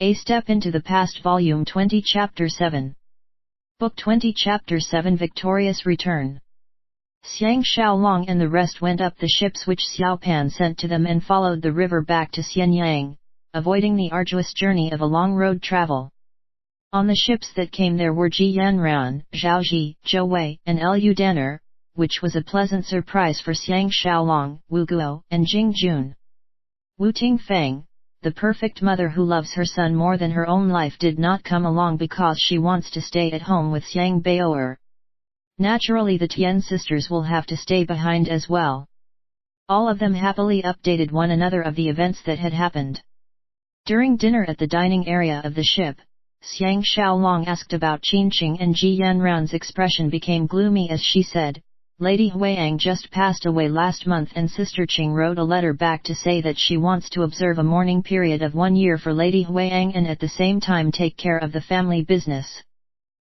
A Step into the Past Volume 20 Chapter 7. Book 20 Chapter 7 Victorious Return. Xiang Xiaolong and the rest went up the ships which Xiao Pan sent to them and followed the river back to Xianyang, avoiding the arduous journey of a long road travel. On the ships that came there were Ji Yanran, Zhao Ji, Zhou Wei, and Lu Danner, which was a pleasant surprise for Xiang Xiaolong, Wu Guo, and Jing Jun. Wu Tingfang, the perfect mother who loves her son more than her own life, did not come along because she wants to stay at home with Xiang Bao'er. Naturally the Tian sisters will have to stay behind as well. All of them happily updated one another of the events that had happened. During dinner at the dining area of the ship, Xiang Xiaolong asked about Qinqing, and Ji Yanran's expression became gloomy as she said, "Lady Huiyang just passed away last month and Sister Qing wrote a letter back to say that she wants to observe a mourning period of 1 year for Lady Huiyang and at the same time take care of the family business.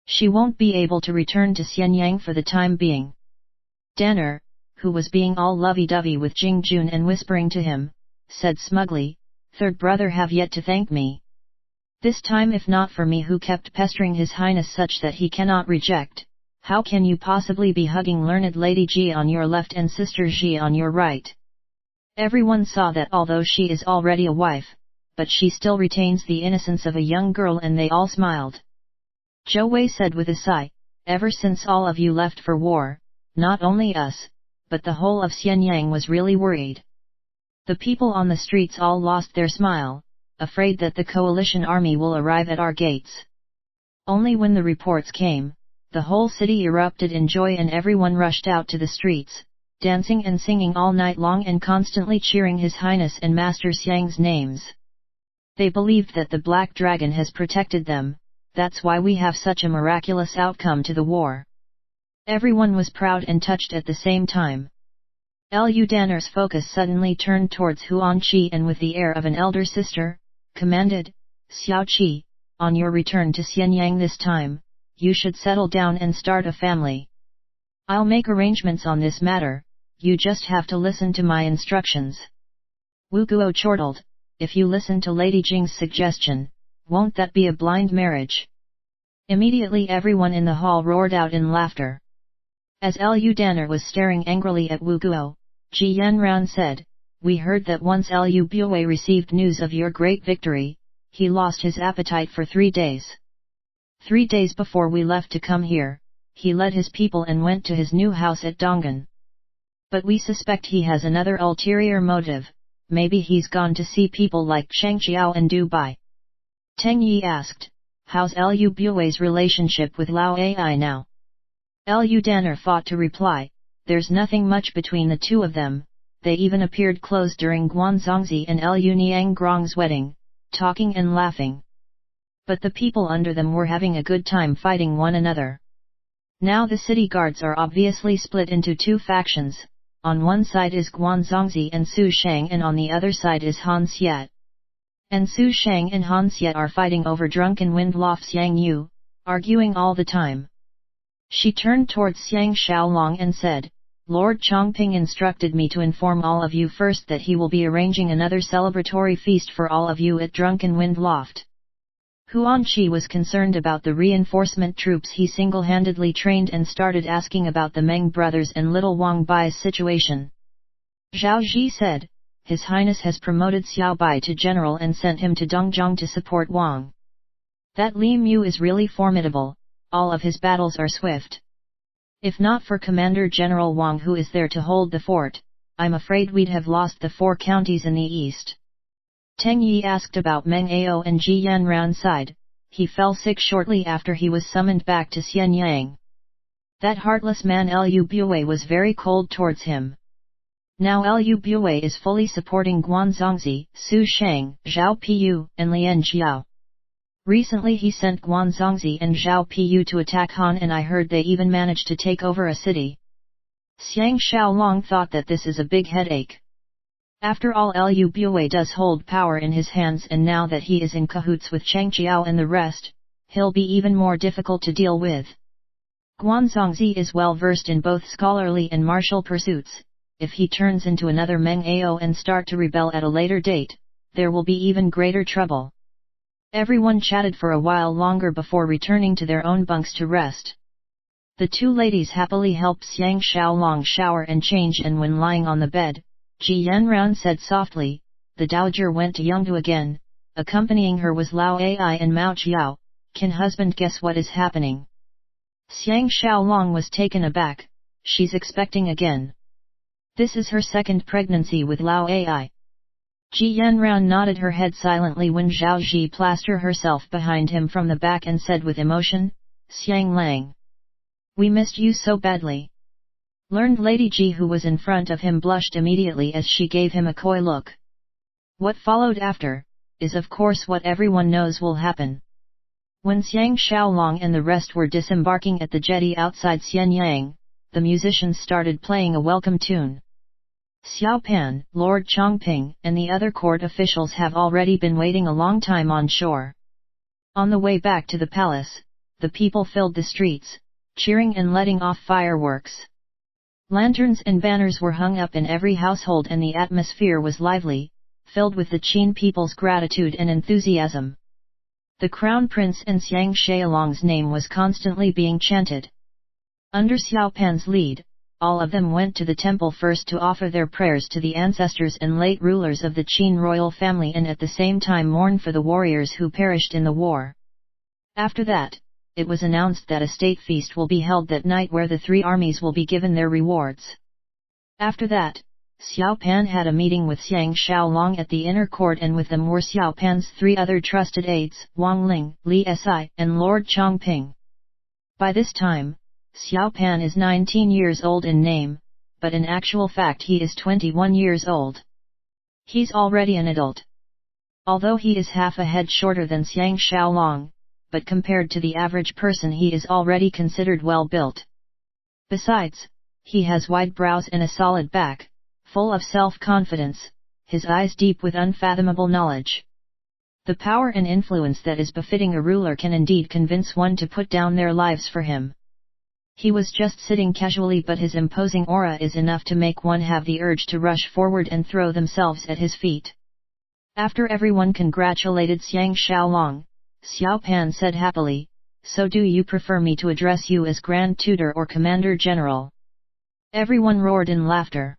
She won't be able to return to Xianyang for the time being." Danner, who was being all lovey-dovey with Jing Jun and whispering to him, said smugly, "Third brother have yet to thank me. This time if not for me who kept pestering His Highness such that he cannot reject, how can you possibly be hugging learned Lady Ji on your left and Sister Ji on your right?" Everyone saw that although she is already a wife, but she still retains the innocence of a young girl, and they all smiled. Zhou Wei said with a sigh, "Ever since all of you left for war, not only us, but the whole of Xianyang was really worried. The people on the streets all lost their smile, afraid that the coalition army will arrive at our gates. Only when the reports came, the whole city erupted in joy and everyone rushed out to the streets, dancing and singing all night long and constantly cheering His Highness and Master Xiang's names. They believed that the Black Dragon has protected them, that's why we have such a miraculous outcome to the war." Everyone was proud and touched at the same time. Lu Danner's focus suddenly turned towards Huan Qi and with the air of an elder sister, commanded, "Xiao Qi, on your return to Xianyang this time, you should settle down and start a family. I'll make arrangements on this matter, you just have to listen to my instructions." Wu Guo chortled, "If you listen to Lady Jing's suggestion, won't that be a blind marriage?" Immediately everyone in the hall roared out in laughter. As Lu Danner was staring angrily at Wu Guo, Ji Yanran said, "We heard that once Lu Bue received news of your great victory, he lost his appetite for 3 days. 3 days before we left to come here, he led his people and went to his new house at Donggan. But we suspect he has another ulterior motive, maybe he's gone to see people like Changqiao and Dubai." Teng Yi asked, "How's Lu Bue's relationship with Lao Ai now?" Lu Danner fought to reply, "There's nothing much between the two of them, they even appeared close during Guanzongzi and Lu Niangrong's wedding, talking and laughing. But the people under them were having a good time fighting one another. Now the city guards are obviously split into 2 factions, on one side is Guanzongzi and Su Shang and on the other side is Han Xiet. And Su Shang and Han Xiet are fighting over drunken Windloff Xiang Yu, arguing all the time." She turned towards Xiang Xiaolong and said, "Lord Chongping instructed me to inform all of you first that he will be arranging another celebratory feast for all of you at Drunken Wind Loft." Huan Qi was concerned about the reinforcement troops he single-handedly trained and started asking about the Meng brothers and little Wang Bai's situation. Zhao Ji said, "His Highness has promoted Xiao Bai to general and sent him to Dongzhong to support Wang. That Li Mu is really formidable, all of his battles are swift. If not for Commander General Wang who is there to hold the fort, I'm afraid we'd have lost the 4 counties in the east." Teng Yi asked about Meng Ao and Ji Yanran's side. He fell sick shortly after he was summoned back to Xianyang. That heartless man Lu Bue was very cold towards him. Now Lu Bue is fully supporting Guanzongzi, Su Shang, Zhao Piyu, and Lian Jiao. Recently he sent Guanzongzi and Zhao Piyu to attack Han, and I heard they even managed to take over a city. Xiang Xiaolong thought that this is a big headache. After all, Lu Bue does hold power in his hands, and now that he is in cahoots with Changqiao and the rest, he'll be even more difficult to deal with. Guanzongzi is well versed in both scholarly and martial pursuits. If he turns into another Meng Ao and start to rebel at a later date, there will be even greater trouble. Everyone chatted for a while longer before returning to their own bunks to rest. The two ladies happily helped Xiang Xiaolong shower and change, and when lying on the bed, Ji Yanran said softly, "The dowager went to Yongdu again." Accompanying her was Lao Ai and Mao Chiao. "Can husband guess what is happening?" Xiang Xiaolong was taken aback. "She's expecting again. This is her second pregnancy with Lao Ai." Ji Yanran nodded her head silently when Zhao Ji plastered herself behind him from the back and said with emotion, "Xiang Lang, we missed you so badly." Learned Lady Ji, who was in front of him, blushed immediately as she gave him a coy look. What followed after is of course what everyone knows will happen. When Xiang Xiaolong and the rest were disembarking at the jetty outside Xianyang, the musicians started playing a welcome tune. Xiao Pan, Lord Chongping, and the other court officials have already been waiting a long time on shore. On the way back to the palace, the people filled the streets, cheering and letting off fireworks. Lanterns and banners were hung up in every household, and the atmosphere was lively, filled with the Qin people's gratitude and enthusiasm. The Crown Prince and Xiang Xiaolong's name was constantly being chanted. Under Xiao Pan's lead, all of them went to the temple first to offer their prayers to the ancestors and late rulers of the Qin royal family, and at the same time mourn for the warriors who perished in the war. After that, it was announced that a state feast will be held that night where the three armies will be given their rewards. After that, Xiao Pan had a meeting with Xiang Xiaolong at the inner court, and with them were Xiao Pan's three other trusted aides, Wang Ling, Li Si, and Lord Chongping. By this time, Xiao Pan is 19 years old in name, but in actual fact he is 21 years old. He's already an adult. Although he is half a head shorter than Xiang Xiaolong, but compared to the average person he is already considered well built. Besides, he has wide brows and a solid back, full of self-confidence, his eyes deep with unfathomable knowledge. The power and influence that is befitting a ruler can indeed convince one to put down their lives for him. He was just sitting casually, but his imposing aura is enough to make one have the urge to rush forward and throw themselves at his feet. After everyone congratulated Xiang Xiaolong, Xiao Pan said happily, "So do you prefer me to address you as Grand Tutor or Commander General?" Everyone roared in laughter.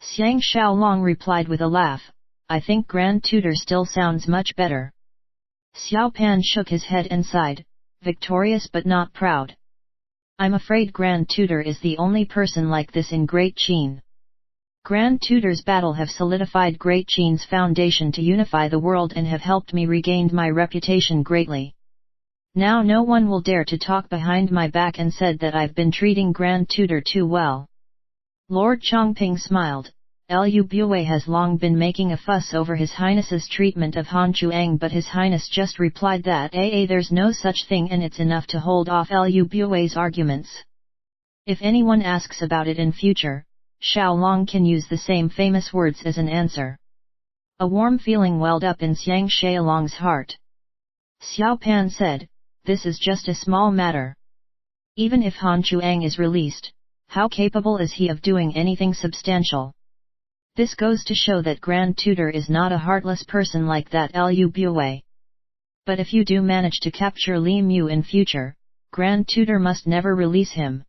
Xiang Xiaolong replied with a laugh, "I think Grand Tutor still sounds much better." Xiao Pan shook his head and sighed, victorious but not proud. "I'm afraid Grand Tutor is the only person like this in Great Qin. Grand Tutor's battle have solidified Great Qin's foundation to unify the world and have helped me regain my reputation greatly. Now no one will dare to talk behind my back and said that I've been treating Grand Tutor too well." Lord Chongping smiled. Lu Bue has long been making a fuss over His Highness's treatment of Han Chuang, but His Highness just replied that there's no such thing, and it's enough to hold off Lu Bue's arguments. If anyone asks about it in future, Xiaolong can use the same famous words as an answer. A warm feeling welled up in Xiang Xiaolong's heart. Xiao Pan said, "This is just a small matter. Even if Han Chuang is released, how capable is he of doing anything substantial? This goes to show that Grand Tutor is not a heartless person like that Lu Bue. But if you do manage to capture Li Mu in future, Grand Tutor must never release him."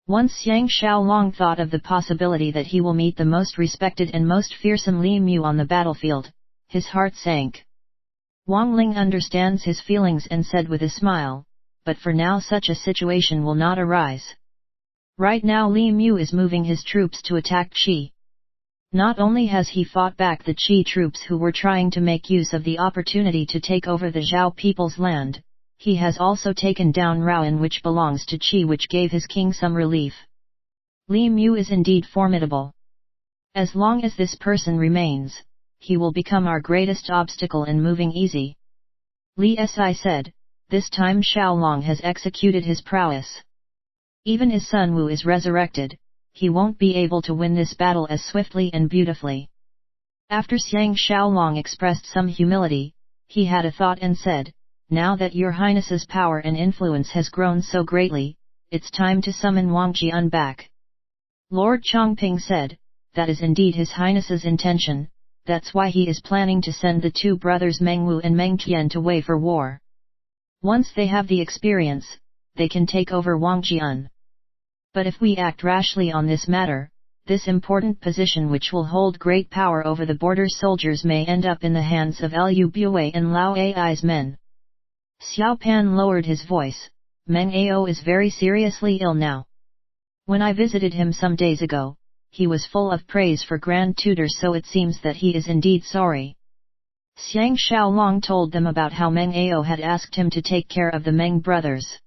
Once Xiang Xiaolong thought of the possibility that he will meet the most respected and most fearsome Li Mu on the battlefield, his heart sank. Wang Ling understands his feelings and said with a smile, "But for now such a situation will not arise. Right now Li Mu is moving his troops to attack Qi. Not only has he fought back the Qi troops who were trying to make use of the opportunity to take over the Zhao people's land, he has also taken down Raoan, which belongs to Qi, which gave his king some relief. Li Mu is indeed formidable. As long as this person remains, he will become our greatest obstacle in moving easy." Li Si said, "This time Xiaolong has executed his prowess. Even as Sun Wu is resurrected, he won't be able to win this battle as swiftly and beautifully." After Xiang Xiaolong expressed some humility, he had a thought and said, "Now that your Highness's power and influence has grown so greatly, it's time to summon Wang Jian back." Lord Chongping said, "That is indeed His Highness's intention, that's why he is planning to send the two brothers Meng Wu and Meng Tian to Wei for war. Once they have the experience, they can take over Wangjian. But if we act rashly on this matter, this important position which will hold great power over the border soldiers may end up in the hands of Liu Buwei and Lao Ai's men. Xiao Pan lowered his voice. Meng Ao is very seriously ill now. When I visited him some days ago, he was full of praise for Grand Tutor, so it seems that he is indeed sorry. Xiang Xiaolong told them about how Meng Ao had asked him to take care of the Meng brothers.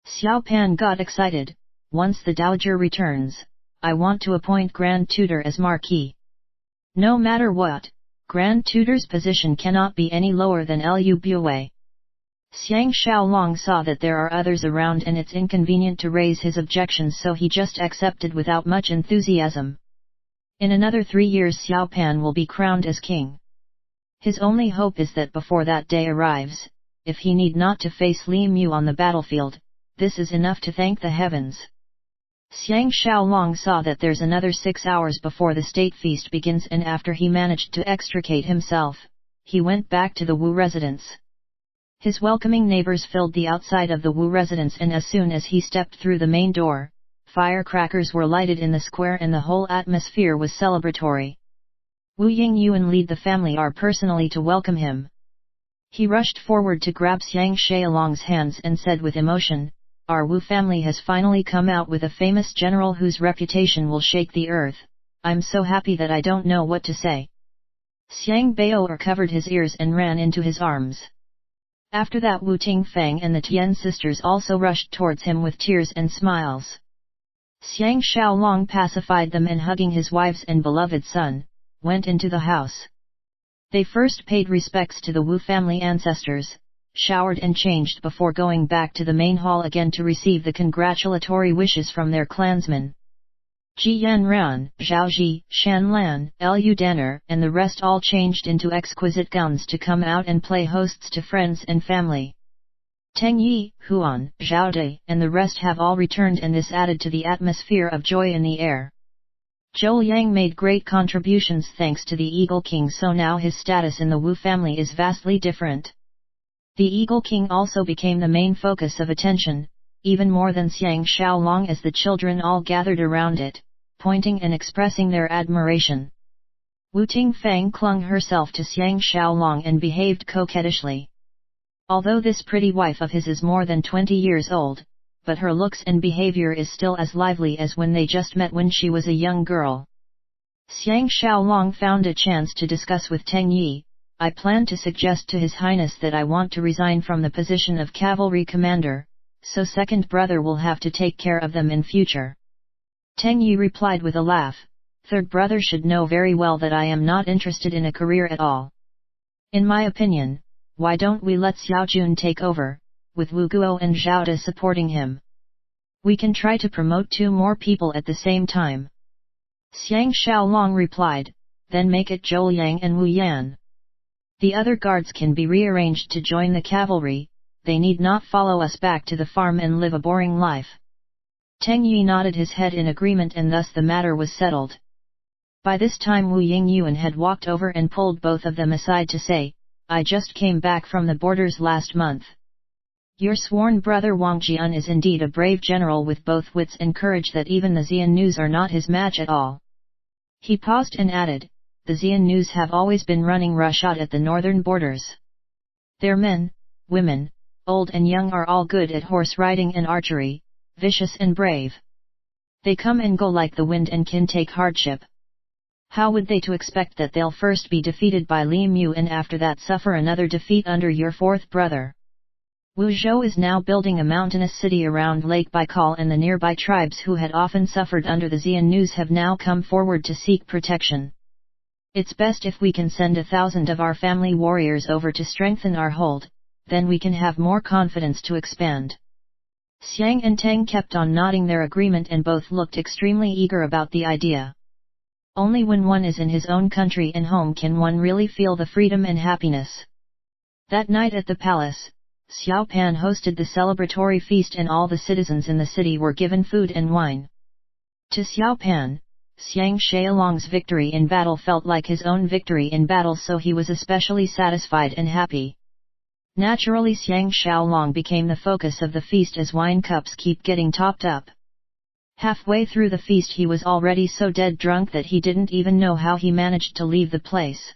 Xiao Pan got excited. Once the dowager returns, I want to appoint Grand Tutor as Marquis. No matter what, Grand Tutor's position cannot be any lower than Liu Buwei. Xiang Xiaolong saw that there are others around and it's inconvenient to raise his objections, so he just accepted without much enthusiasm. In another 3 years Xiao Pan will be crowned as king. His only hope is that before that day arrives, if he need not to face Li Mu on the battlefield, this is enough to thank the heavens. Xiang Xiaolong saw that there's another 6 hours before the state feast begins, and after he managed to extricate himself, he went back to the Wu residence. His welcoming neighbors filled the outside of the Wu residence, and as soon as he stepped through the main door, firecrackers were lighted in the square and the whole atmosphere was celebratory. Wu Yingyu and lead the family are personally to welcome him. He rushed forward to grab Xiang Xiaolong's hands and said with emotion, "Our Wu family has finally come out with a famous general whose reputation will shake the earth. I'm so happy that I don't know what to say." Xiang Bao recovered his ears and ran into his arms. After that Wu Tingfang and the Tian sisters also rushed towards him with tears and smiles. Xiang Xiaolong pacified them and, hugging his wives and beloved son, went into the house. They first paid respects to the Wu family ancestors, showered and changed before going back to the main hall again to receive the congratulatory wishes from their clansmen. Ji Yanran, Zhao Ji, Shan Lan, Liu Danner, and the rest all changed into exquisite gowns to come out and play hosts to friends and family. Teng Yi, Huan, Zhao Dai, and the rest have all returned, and this added to the atmosphere of joy in the air. Zhou Yang made great contributions thanks to the Eagle King, so now his status in the Wu family is vastly different. The Eagle King also became the main focus of attention, even more than Xiang Xiaolong, as the children all gathered around it, pointing and expressing their admiration. Wu Tingfang clung herself to Xiang Xiaolong and behaved coquettishly. Although this pretty wife of his is more than 20 years old, but her looks and behavior is still as lively as when they just met when she was a young girl. Xiang Xiaolong found a chance to discuss with Teng Yi, "I plan to suggest to His Highness that I want to resign from the position of cavalry commander, so second brother will have to take care of them in future." Teng Yi replied with a laugh, "Third brother should know very well that I am not interested in a career at all. In my opinion, why don't we let Xiao Jun take over, with Wu Guo and Zhao De supporting him? We can try to promote 2 more people at the same time." Xiang Xiaolong replied, "Then make it Zhou Yang and Wu Yan. The other guards can be rearranged to join the cavalry. They need not follow us back to the farm and live a boring life." Teng Yi nodded his head in agreement, and thus the matter was settled. By this time Wu Yingyuan had walked over and pulled both of them aside to say, "I just came back from the borders last month. Your sworn brother Wang Jian is indeed a brave general with both wits and courage that even the Xiannus are not his match at all." He paused and added, "The Xiannus have always been running roughshod at the northern borders. Their men, women, old and young are all good at horse riding and archery, vicious and brave. They come and go like the wind and can take hardship. How would they to expect that they'll first be defeated by Li Mu and after that suffer another defeat under your fourth brother? Wu Zhou is now building a mountainous city around Lake Baikal, and the nearby tribes who had often suffered under the Xiannus have now come forward to seek protection. It's best if we can send 1,000 of our family warriors over to strengthen our hold, then we can have more confidence to expand." Xiang and Teng kept on nodding their agreement, and both looked extremely eager about the idea. Only when one is in his own country and home can one really feel the freedom and happiness. That night at the palace, Xiao Pan hosted the celebratory feast, and all the citizens in the city were given food and wine. To Xiao Pan, Xiang Xiaolong's victory in battle felt like his own victory in battle, so he was especially satisfied and happy. Naturally, Xiang Xiaolong became the focus of the feast as wine cups keep getting topped up. Halfway through the feast he was already so dead drunk that he didn't even know how he managed to leave the place.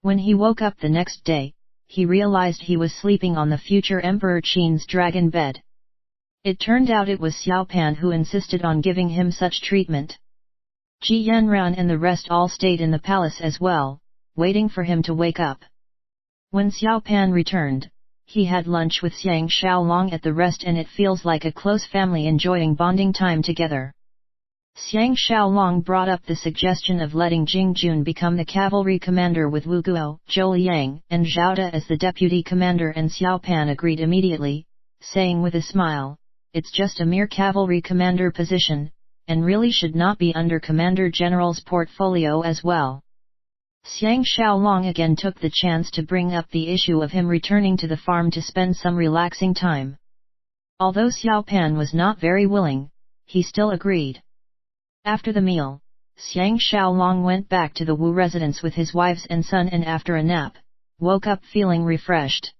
When he woke up the next day, he realized he was sleeping on the future Emperor Qin's dragon bed. It turned out it was Xiao Pan who insisted on giving him such treatment. Ji Yanran and the rest all stayed in the palace as well, waiting for him to wake up. When Xiao Pan returned, he had lunch with Xiang Xiaolong at the rest, and it feels like a close family enjoying bonding time together. Xiang Xiaolong brought up the suggestion of letting Jing Jun become the cavalry commander with Wu Guo, Zhou Liang, and Zhao De as the deputy commander, and Xiao Pan agreed immediately, saying with a smile, "It's just a mere cavalry commander position, and really should not be under Commander General's portfolio as well." Xiang Xiaolong again took the chance to bring up the issue of him returning to the farm to spend some relaxing time. Although Xiao Pan was not very willing, he still agreed. After the meal, Xiang Xiaolong went back to the Wu residence with his wives and son, and after a nap, woke up feeling refreshed.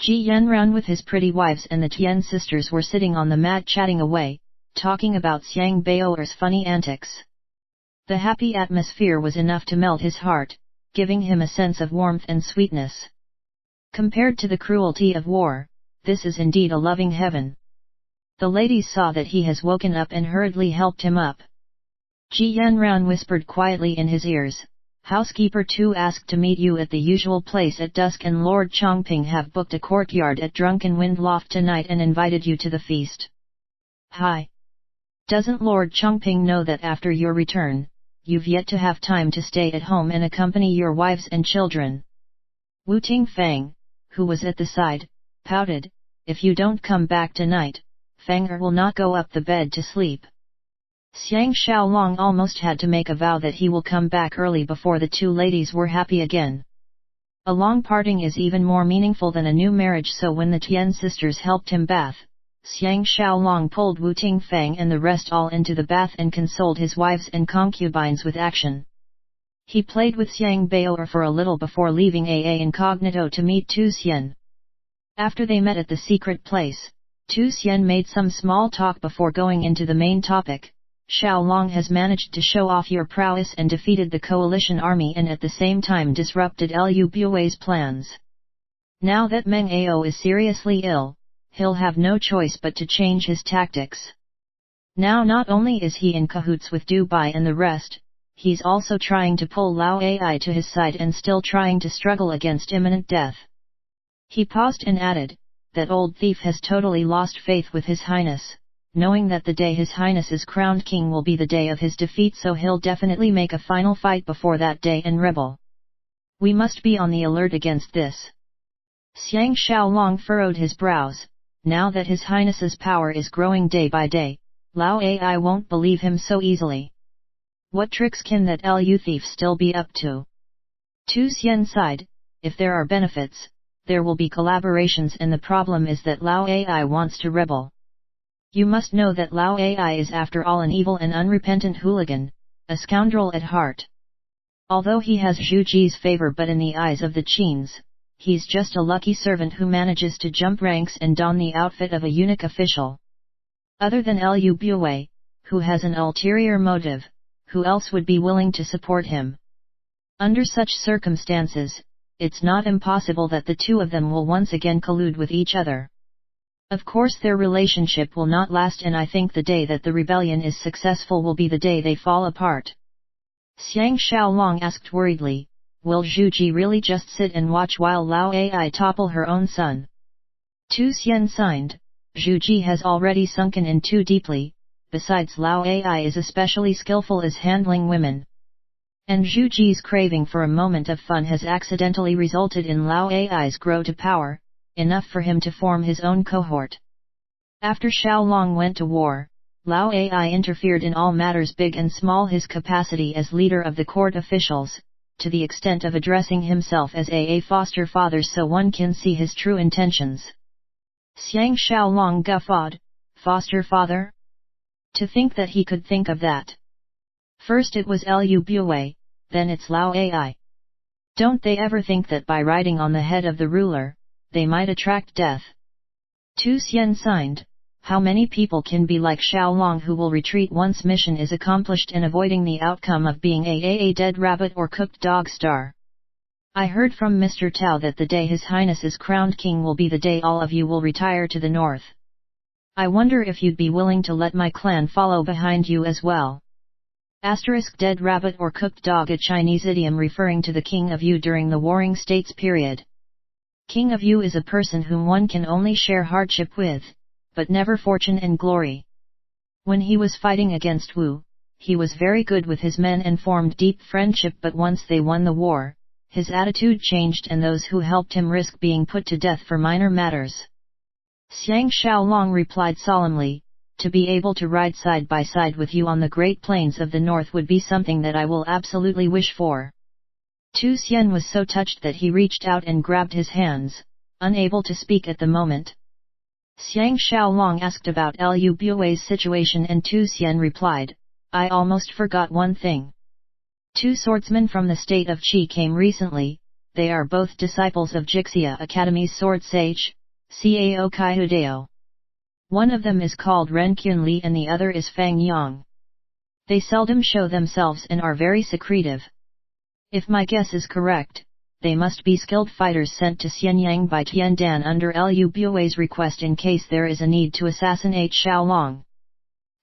Ji Yanran with his pretty wives and the Tian sisters were sitting on the mat chatting away, talking about Xiang Baoer's funny antics. The happy atmosphere was enough to melt his heart, giving him a sense of warmth and sweetness. Compared to the cruelty of war, this is indeed a loving heaven. The ladies saw that he has woken up and hurriedly helped him up. Ji Yanran whispered quietly in his ears, "Housekeeper 2 asked to meet you at the usual place at dusk, and Lord Chongping have booked a courtyard at Drunken Wind Loft tonight and invited you to the feast." "Hi! Doesn't Lord Chongping know that after your return, you've yet to have time to stay at home and accompany your wives and children?" Wu Tingfang, who was at the side, pouted, "If you don't come back tonight, Fang will not go up the bed to sleep." Xiang Xiaolong almost had to make a vow that he will come back early before the two ladies were happy again. A long parting is even more meaningful than a new marriage, so when the Tian sisters helped him bath, Xiang Xiaolong pulled Wu Tingfang and the rest all into the bath and consoled his wives and concubines with action. He played with Xiang Baoer for a little before leaving AA incognito to meet Tu Xian. After they met at the secret place, Tu Xian made some small talk before going into the main topic. "Xiaolong has managed to show off your prowess and defeated the coalition army, and at the same time disrupted Lu Bue's plans. Now that Meng Ao is seriously ill, he'll have no choice but to change his tactics. Now not only is he in cahoots with Dubai and the rest, he's also trying to pull Lao Ai to his side and still trying to struggle against imminent death." He paused and added, "That old thief has totally lost faith with His Highness, knowing that the day His Highness is crowned king will be the day of his defeat, so he'll definitely make a final fight before that day and rebel. We must be on the alert against this." Xiang Xiaolong furrowed his brows. Now that His Highness's power is growing day by day, Lao Ai won't believe him so easily. What tricks can that Lu thief still be up to? Tu Xian sighed, "If there are benefits, there will be collaborations, and the problem is that Lao Ai wants to rebel. You must know that Lao Ai is after all an evil and unrepentant hooligan, a scoundrel at heart. Although he has Zhu Ji's favor, but in the eyes of the Qins, he's just a lucky servant who manages to jump ranks and don the outfit of a eunuch official. Other than Lu Bue, who has an ulterior motive, who else would be willing to support him? Under such circumstances, it's not impossible that the two of them will once again collude with each other. Of course their relationship will not last, and I think the day that the rebellion is successful will be the day they fall apart." Xiang Xiaolong asked worriedly, "Will Zhu Ji really just sit and watch while Lao Ai topple her own son?" Tu Xian signed, "Zhu Ji has already sunken in too deeply, besides Lao Ai is especially skillful as handling women. And Zhu Ji's craving for a moment of fun has accidentally resulted in Lao Ai's grow to power, enough for him to form his own cohort. After Xiaolong went to war, Lao Ai interfered in all matters big and small, his capacity as leader of the court officials, to the extent of addressing himself as a foster father so one can see his true intentions." Xiang Xiaolong guffawed, "Foster father? To think that he could think of that! First it was Lu Bue, then it's Lao Ai. Don't they ever think that by riding on the head of the ruler, they might attract death? Tu Xian signed. How many people can be like Xiaolong who will retreat once mission is accomplished and avoiding the outcome of being a dead rabbit or cooked dog star? I heard from Mr. Tao that the day His Highness is crowned king will be the day all of you will retire to the north. I wonder if you'd be willing to let my clan follow behind you as well. Dead rabbit or cooked dog, a Chinese idiom referring to the king of Yu during the Warring States period. King of Yu is a person whom one can only share hardship with, but never fortune and glory. When he was fighting against Wu, he was very good with his men and formed deep friendship, but once they won the war, his attitude changed and those who helped him risked being put to death for minor matters. Xiang Xiaolong replied solemnly, to be able to ride side by side with you on the Great Plains of the North would be something that I will absolutely wish for. Tu Xian was so touched that he reached out and grabbed his hands, unable to speak at the moment. Xiang Xiaolong asked about Lu Bue's situation and Tu Xian replied, I almost forgot one thing. 2 swordsmen from the state of Qi came recently, they are both disciples of Jixia Academy's sword sage, Cao Kai Hudeo. One of them is called Ren Qun Li and the other is Fang Yang. They seldom show themselves and are very secretive. If my guess is correct, they must be skilled fighters sent to Xianyang by Tian Dan under Lu Bue's request in case there is a need to assassinate Xiaolong.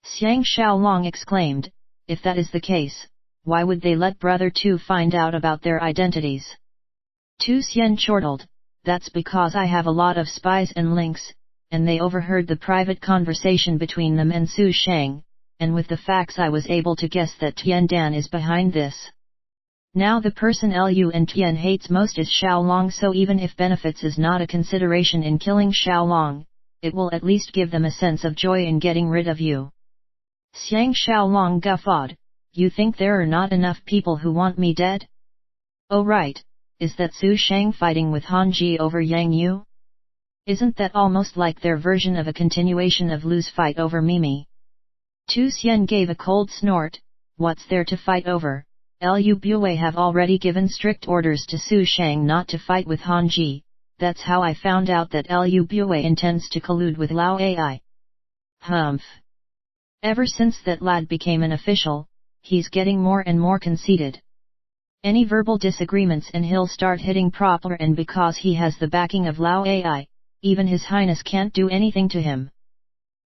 Xiang Xiaolong exclaimed, if that is the case, why would they let Brother Tu find out about their identities? Tu Xian chortled, that's because I have a lot of spies and links, and they overheard the private conversation between them and Su Shang, and with the facts I was able to guess that Tian Dan is behind this. Now the person Lu and Tian hates most is Xiaolong, so even if benefits is not a consideration in killing Xiaolong, it will at least give them a sense of joy in getting rid of you. Xiang Xiaolong guffawed, you think there are not enough people who want me dead? Oh right, is that Su Shang fighting with Han Ji over Yang Yu? Isn't that almost like their version of a continuation of Lu's fight over Mimi? Tu Xian gave a cold snort, what's there to fight over? Lu Bue have already given strict orders to Su Shang not to fight with Han Ji, that's how I found out that Lu Bue intends to collude with Lao Ai. Humph. Ever since that lad became an official, he's getting more and more conceited. Any verbal disagreements and he'll start hitting proper, and because he has the backing of Lao Ai, even His Highness can't do anything to him.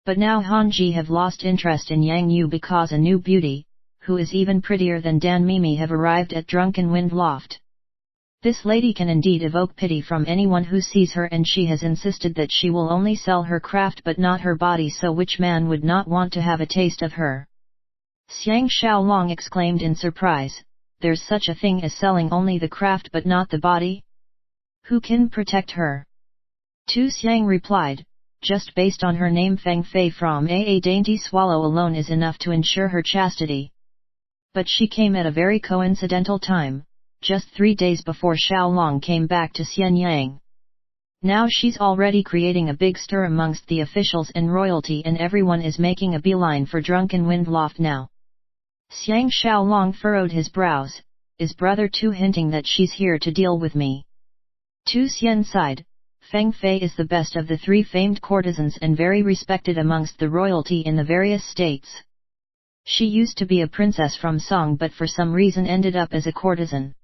But now Han Ji have lost interest in Yang Yu because a new beauty, who is even prettier than Dan Mimi, have arrived at Drunken Wind Loft. This lady can indeed evoke pity from anyone who sees her, and she has insisted that she will only sell her craft but not her body, so which man would not want to have a taste of her? Xiang Xiaolong exclaimed in surprise, there's such a thing as selling only the craft but not the body? Who can protect her? Tu Xiang replied, just based on her name Feng Fei from a dainty swallow alone is enough to ensure her chastity. But she came at a very coincidental time, just 3 days before Xiaolong came back to Xianyang. Now she's already creating a big stir amongst the officials and royalty, and everyone is making a beeline for Drunken Wind Loft now. Xiang Xiaolong furrowed his brows, is Brother Tu hinting that she's here to deal with me? Tu Xian sighed, Feng Fei is the best of the 3 famed courtesans and very respected amongst the royalty in the various states. She used to be a princess from Song but for some reason ended up as a courtesan.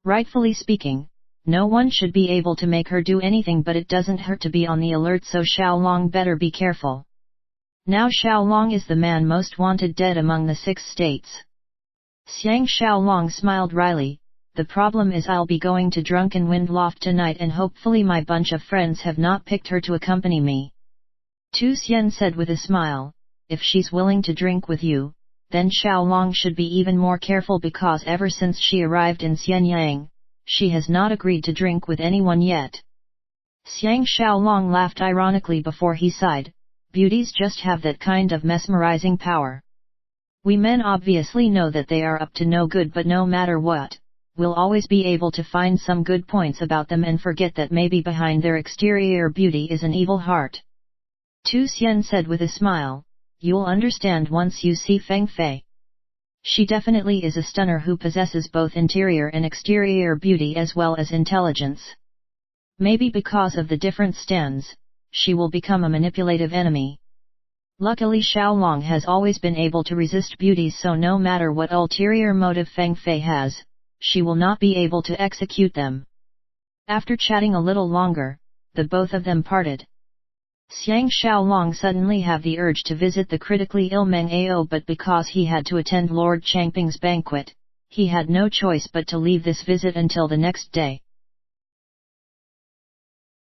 Rightfully speaking, no one should be able to make her do anything, but it doesn't hurt to be on the alert, so Xiaolong better be careful. Now Xiaolong is the man most wanted dead among the 6 states. Xiang Xiaolong smiled wryly, the problem is I'll be going to Drunken Wind Loft tonight and hopefully my bunch of friends have not picked her to accompany me. Tu Xian said with a smile, if she's willing to drink with you, then Xiaolong should be even more careful, because ever since she arrived in Xianyang, she has not agreed to drink with anyone yet. Xiang Xiaolong laughed ironically before he sighed, beauties just have that kind of mesmerizing power. We men obviously know that they are up to no good, but no matter what, we'll always be able to find some good points about them and forget that maybe behind their exterior beauty is an evil heart. Tu Xian said with a smile, you'll understand once you see Feng Fei. She definitely is a stunner who possesses both interior and exterior beauty as well as intelligence. Maybe because of the different stands, she will become a manipulative enemy. Luckily Xiaolong has always been able to resist beauty, so no matter what ulterior motive Feng Fei has, she will not be able to execute them. After chatting a little longer, the both of them parted. Xiang Xiaolong suddenly have the urge to visit the critically ill Meng Ao, but because he had to attend Lord Changping's banquet, he had no choice but to leave this visit until the next day.